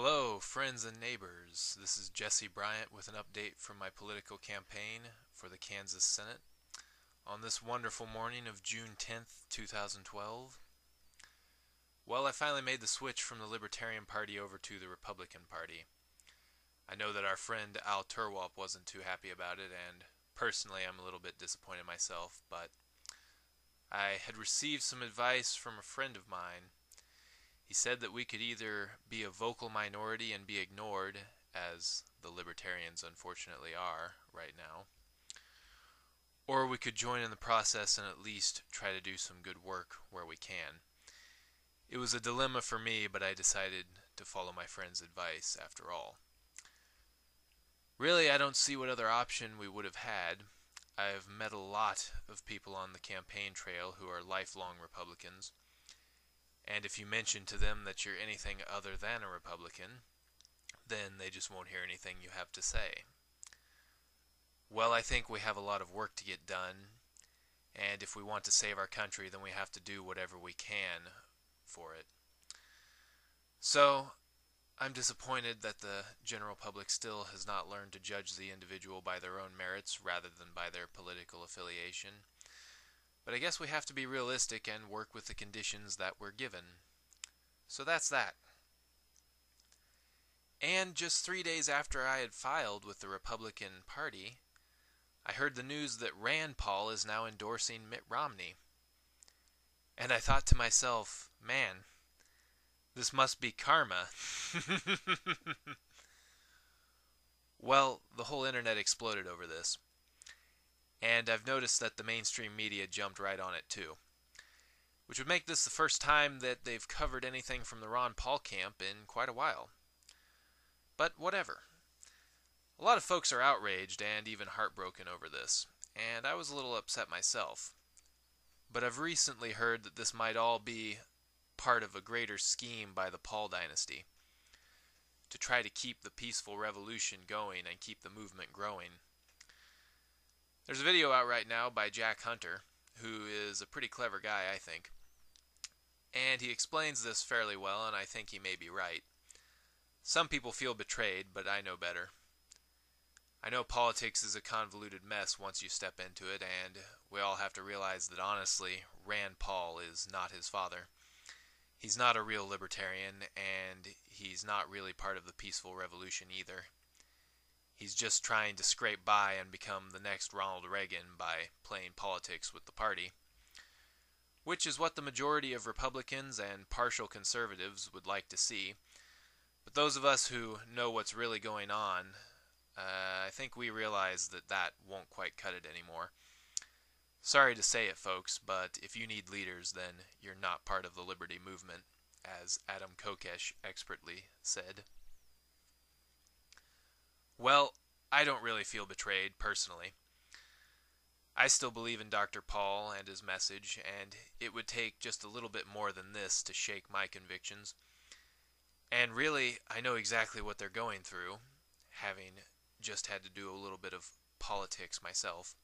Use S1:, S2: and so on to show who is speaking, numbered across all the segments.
S1: Hello, friends and neighbors. This is Jesse Bryant with an update from my political campaign for the Kansas Senate on this wonderful morning of June 10th, 2012. Well, I finally made the switch from the Libertarian Party over to the Republican Party. I know that our friend Al Turwalp wasn't too happy about it, and personally I'm a little bit disappointed myself, but I had received some advice from a friend of mine. He said that we could either be a vocal minority and be ignored, as the Libertarians unfortunately are right now, or we could join in the process and at least try to do some good work where we can. It was a dilemma for me, but I decided to follow my friend's advice after all. Really, I don't see what other option we would have had. I've met a lot of people on the campaign trail who are lifelong Republicans. And if you mention to them that you're anything other than a Republican, then they just won't hear anything you have to say. Well, I think we have a lot of work to get done, and if we want to save our country, then we have to do whatever we can for it. So, I'm disappointed that the general public still has not learned to judge the individual by their own merits rather than by their political affiliation. But I guess we have to be realistic and work with the conditions that we're given. So that's that. And just 3 days after I had filed with the Republican Party, I heard the news that Rand Paul is now endorsing Mitt Romney. And I thought to myself, man, this must be karma. Well, the whole internet exploded over this. And I've noticed that the mainstream media jumped right on it too. Which would make this the first time that they've covered anything from the Ron Paul camp in quite a while. But whatever. A lot of folks are outraged and even heartbroken over this, and I was a little upset myself. But I've recently heard that this might all be part of a greater scheme by the Paul dynasty to try to keep the peaceful revolution going and keep the movement growing. There's a video out right now by Jack Hunter, who is a pretty clever guy, I think. And he explains this fairly well, and I think he may be right. Some people feel betrayed, but I know better. I know politics is a convoluted mess once you step into it, and we all have to realize that honestly, Rand Paul is not his father. He's not a real libertarian, and he's not really part of the peaceful revolution either. He's just trying to scrape by and become the next Ronald Reagan by playing politics with the party, which is what the majority of Republicans and partial conservatives would like to see. But those of us who know what's really going on, I think we realize that that won't quite cut it anymore. Sorry to say it, folks, but if you need leaders, then you're not part of the liberty movement, as Adam Kokesh expertly said. Well, I don't really feel betrayed, personally. I still believe in Dr. Paul and his message, and it would take just a little bit more than this to shake my convictions. And really, I know exactly what they're going through, having just had to do a little bit of politics myself.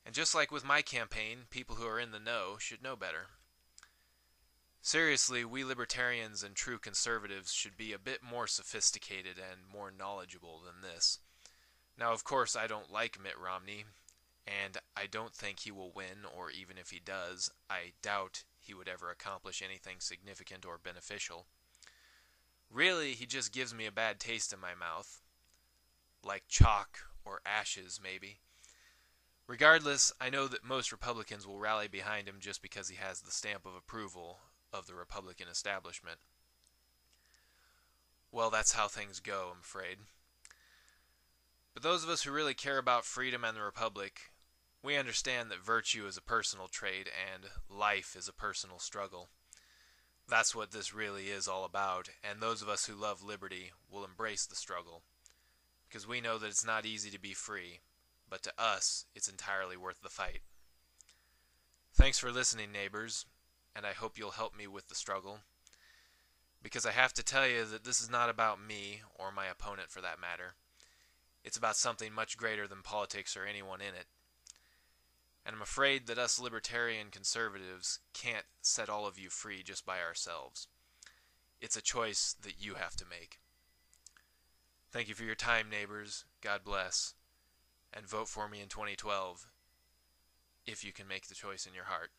S1: And just like with my campaign, people who are in the know should know better. Seriously, we libertarians and true conservatives should be a bit more sophisticated and more knowledgeable than this. Now, of course, I don't like Mitt Romney, and I don't think he will win, or even if he does, I doubt he would ever accomplish anything significant or beneficial. Really, he just gives me a bad taste in my mouth. Like chalk or ashes, maybe. Regardless, I know that most Republicans will rally behind him just because he has the stamp of approval of the Republican establishment. Well, that's how things go, I'm afraid. But those of us who really care about freedom and the Republic, we understand that virtue is a personal trait and life is a personal struggle. That's what this really is all about, and those of us who love liberty will embrace the struggle. Because we know that it's not easy to be free, but to us, it's entirely worth the fight. Thanks for listening, neighbors, and I hope you'll help me with the struggle. Because I have to tell you that this is not about me, or my opponent for that matter. It's about something much greater than politics or anyone in it. And I'm afraid that us libertarian conservatives can't set all of you free just by ourselves. It's a choice that you have to make. Thank you for your time, neighbors. God bless. And vote for me in 2012 if you can make the choice in your heart.